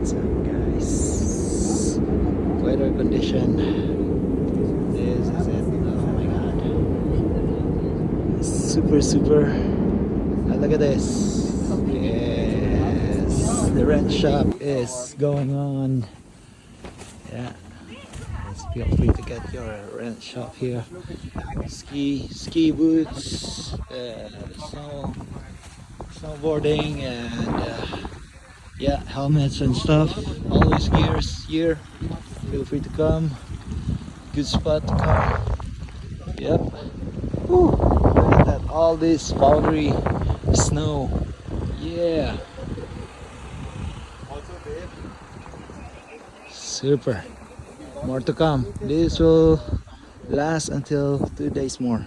What's up, guys? Weather condition. This is it. Oh my god. Super. Look at this. Yes. The rent shop is going on. Yeah. Just feel free to get your rent shop here. Ski boots, snowboarding, and yeah, helmets and stuff. Always gears here. Feel free to come. Good spot to come. Yep. Whew. Look at that. All this powdery snow. Yeah. Super. More to come. This will last until 2 days more.